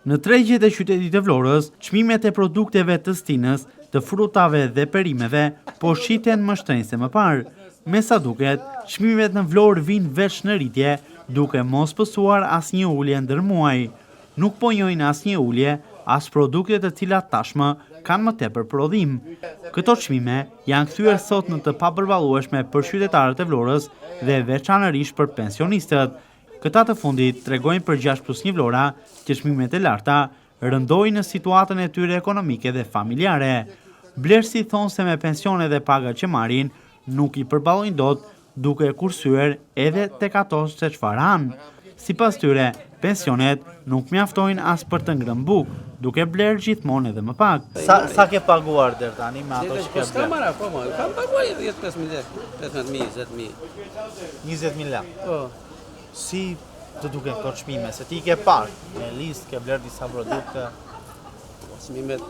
Në tregjet e qytetit të Vlorës, çmimet e produkteve të stinës, të frutave dhe perimeve po shiten më shtrenjtë se më parë. Me sa duket, çmimet në Vlorë vinë veç në rritje, duke mos pësuar asnjë ulje ndër muaj. Nuk po njojnë asnjë ulje, as produktet të cilat tashmë kanë më tepër prodhim. Këto çmime janë kthyer sot në të papërballueshme për qytetarët e Vlorës dhe veçanërisht për pensionistët. Këta të fundit tregojnë për 6+1 Vlora që çmimet e larta rëndojnë në situatën e tyre ekonomike dhe familjare. Blerësi thonë se me pensione dhe paga që marrin nuk i përballojnë dot, duke kursyer edhe tek ato se çfarë han. Sipas tyre, pensionet nuk mjaftojnë as për të ngrënë bukë, duke blerë gjithmonë edhe më pak. Sa ke paguar deri tani me ato që ke blerë? Kam paguar 15.000 lekë, 15.000, 20.000. 20.000 lekë. Si të duke këto çmime, se ti ke parë, me listë ke blerë disa produkte. Çmimet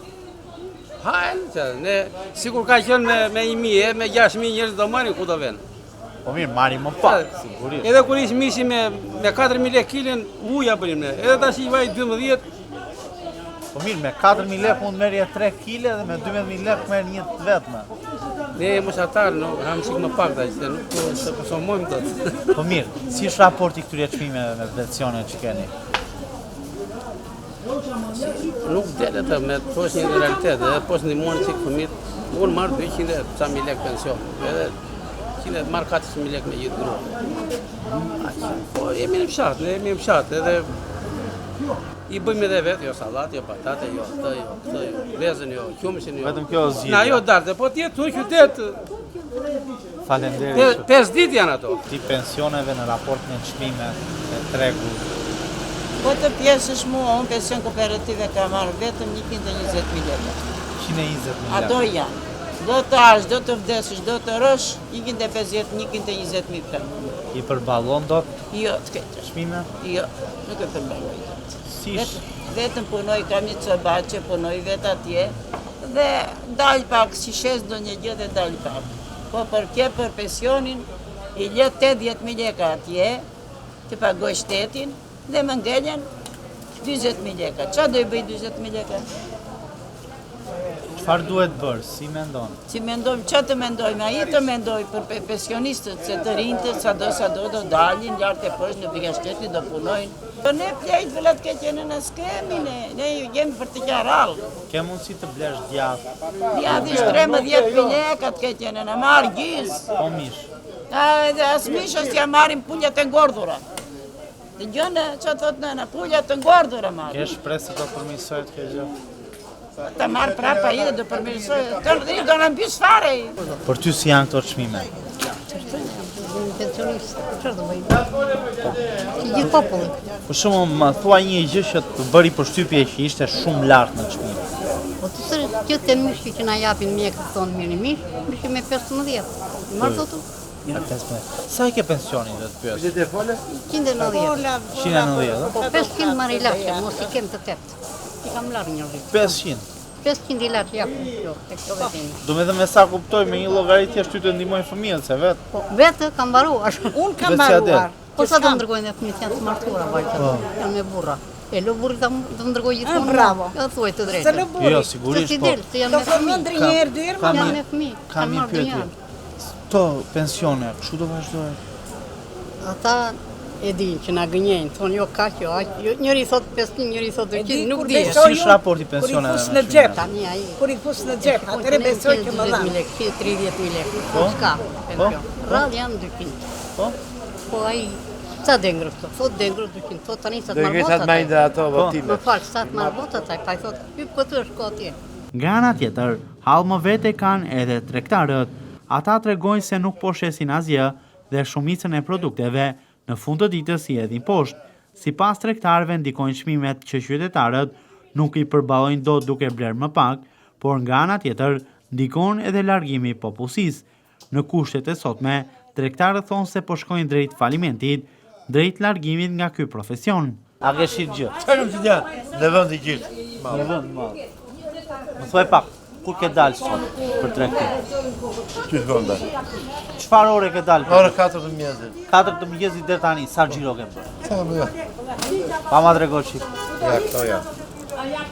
hajnë, ne sikur ka qenë me 1.000, me 6.000 njerëz do marrin ku do vënë. Po mirë, marrim më pak, sigurisht. Edhe kur ishim mishi me 4.000 lekë kilën, uja bënim ne. Edhe tash i vaj 12. Po mirë, me 4.000 lekë mund merrje 3 kg dhe me 12.000 lekë merr një vetme. Ne moshatar, ham sik më pak tash, se nuk se konsumojmë dot. Po mirë, si është raporti këtyre çmimeve me pensionet që keni? Nuk delet me thosh një realitet, edhe po ndihmon çik fëmijët, unë marr 200.000 lekë pension. Edhe marr 400.000 lekë me gjithë grup. Po jemi në fshat, ne jemi në fshat, edhe i bëjmë edhe vetë, jo sallatë, jo patate, jo këtë, jo këtë, jo vezën, jo qumëshin, jo. Vetëm kjo zgjidhje. Na jo dalë, po tjetë në qytet. Faleminderit. 5 ditë janë ato. Ti pensioneve në raport me çmime e tregu. Po të pjesësh mua, unë pension kooperative ka marrë vetëm 120.000 lekë. 120.000 lekë. Ato janë. Do të arsh, do të vdesësh, do të rësh, 150, 120.000 lekë. I përballon dot Jo, të keqë. çmime? Jo, nuk e përballoj. Vetëm punoj, kam një çobat që punoj vetë atje dhe dal pak, si shes do një gjë dhe dal pak. Po për pensionin, i lë 80.000 lekë atje, të pagoj shtetin dhe më ngelen 20.000 lekë. Qa do i bëj 20.000 lekë? Çfarë duhet bërë? Si mendon? Si mendojmë, që të mendojmë, a i të mendoj për pensionistët, se të rinjtët, sa do dalin, lartë e poshtë në pika shtetit, do punojnë. Po ne plejtë vëllat ke qenë në skemi, ne jemi për të kjarallë. Ke mundësi të blesh djathë? Djathë ishtë 13.000 lekë ke qenë në marë gjizë. Po mish. As mishës t'ja marim pullat e ngordhura. Të gjënë, që thotë nëna, pullat e ngordhura marim. Ke shpresë të përmirësohet kjo gjë? Të marë prapa i dhe do përmirësoj, të do në mbys fare. Për ty si janë këto çmime? Pensionistë, çfarë do bëjmë? Si gjithë popullin. Për shembull, më thua një gjë që të bëri përshtypje që ishte shumë lart në çmime. Po të sërë gjithë e mishë që na japin mjekët tonë mirë mishë me 15. Marë do të? Ja, 15. Sa i ke pensionin dhe të pyes? 190. 190, Po 500 marë i lashe, mos i kem të teptë. I kam larë një rritë. 500. 500 i larë japin, jo, e këto vetemi. Do me dhe me sa kuptoj, me një llogaritje ty të ndihmojnë fëmijët, se vetë. Po vetë kam baruar. Unë kam baruar. Po sa do ndërgojnë dhe fëmijët janë të martuara, vajtë, janë me burra. E lo burri do ndërgoj gjithmonë. Bravo. Ja thuaj të drejtë. Jo, sigurisht, po. Se janë me fëmijë. Janë me fëmijë. Kam një pyetje. Këto pensione, kështu do vazhdojnë? Ata e din që na gënjejnë, thonë jo kaq, jo aq, njëri thot 500, njëri thot 200, nuk di. Si është raporti pensioneve? Kur i fus në xhep, Tani ai. kur i fus në xhep, atëre besoj që më dha. 30.000 lekë. Po s'ka pension. Rrallë janë 200. Po? Po ai sa dengër këto? Thot dengër 200, thot tani sa të marr Do i vota. ketë majnë ato votime. Më fal, sa të marr vota ai, pa i thot, hyp këtu është kohë atje. Nga ana tjetër, hall më vete kanë edhe tregtarët. Ata tregojnë se nuk po shesin asgjë dhe shumicën e produkteve në fund të ditës i hedhin poshtë. Sipas tregtarëve ndikojnë çmimet që qytetarët nuk i përballojnë dot duke blerë më pak, por nga ana tjetër ndikon edhe largimi i popullsisë. Në kushtet e sotme, tregtarët thonë se po shkojnë drejt falimentit, drejt largimit nga ky profesion. A ke shit gjë? Çfarë më thua? Në vend i gjithë. Në vend madh. Më thuaj pak, kur ke dalë sot për tregtim? Ty shkonda. Çfarë ore ke dalë? Ora 4 të mëngjesit. 4 të mëngjesit deri tani, sa xhiro ke bërë? Sa më ja. Pa ma trego çik. Ja, këto ja.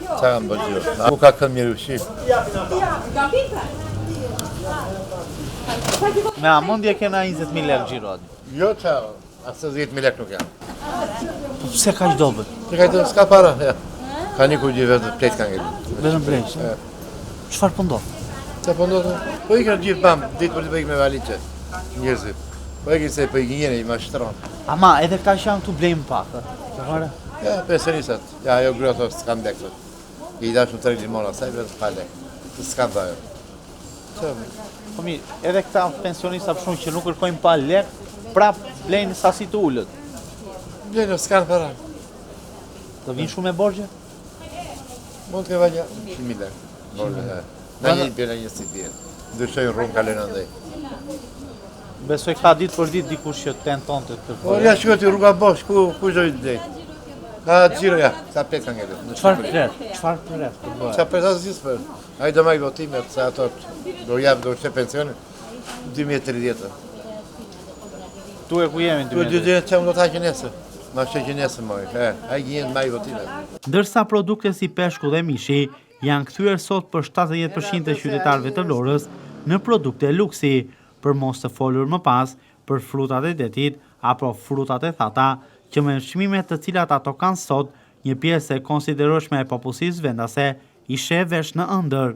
Qa kam bëgjë? Ku ka kënë mirë ushqim? Me amëndje kena 20.000 lekë gjiro aty. Jo qa, asë 10.000 lek nuk jam. Po pse ka që dobet? Që ka i të s'ka para, ja. Ka një ku gjithë vetë plejtë ka ngellit. Vetëm brejsh. Çfarë po ndodh? Qa po ndodhë? Po i kanë gjithë bam, ditë për të bëjkë me valiqe, njërzit. Po i kënë se po i gjinjene i ma shtëronë. Ama edhe këta që janë këtu blejmë pak, e? Ja, pensionisat. Ja, ajo grua thosë s'kan lek, thosë. I dashëm 3 limona, saj vetë pa lek. S'kan të ajo. Qa, Po mirë, edhe këta pensionista për shumë që nuk kërkojnë pa lek, prap blejnë sasi të ullët. blenë, s'kan para. Do vinë shumë me borgje? Mund të ke valja 100.000 lek. Borgje, në një bjene një si bjene. Ndryshojnë rrumë kalën andej. Besoj ka ditë për ditë dikush që tenton të Po, kërkojë. ja shkoti rruga bosh, ku shoj të dhejtë? Ka gjiro, ja, sa pet ka ngellit. Çfarë pret? Çfarë pret të bëhet? Qa për tasë gjithë për? A i do majtë votimet, se ato do javë, do që pensionin, 2030. Tu e ku jemi Tu e 2030 që më do të haqë nesë. Ma shë që nesë moj, a i gjenë majtë votimet. Ndërsa produkte si peshku dhe mishi janë kthyer sot për 70% të qytetarëve të Vlorës në produkte luksi, për mos të folur më pas për frutat e detit apo frutat e thata, që me çmimet të cilat ato kanë sot, një pjesë e konsiderueshme e popullsisë vendase i sheh vesh në ëndër.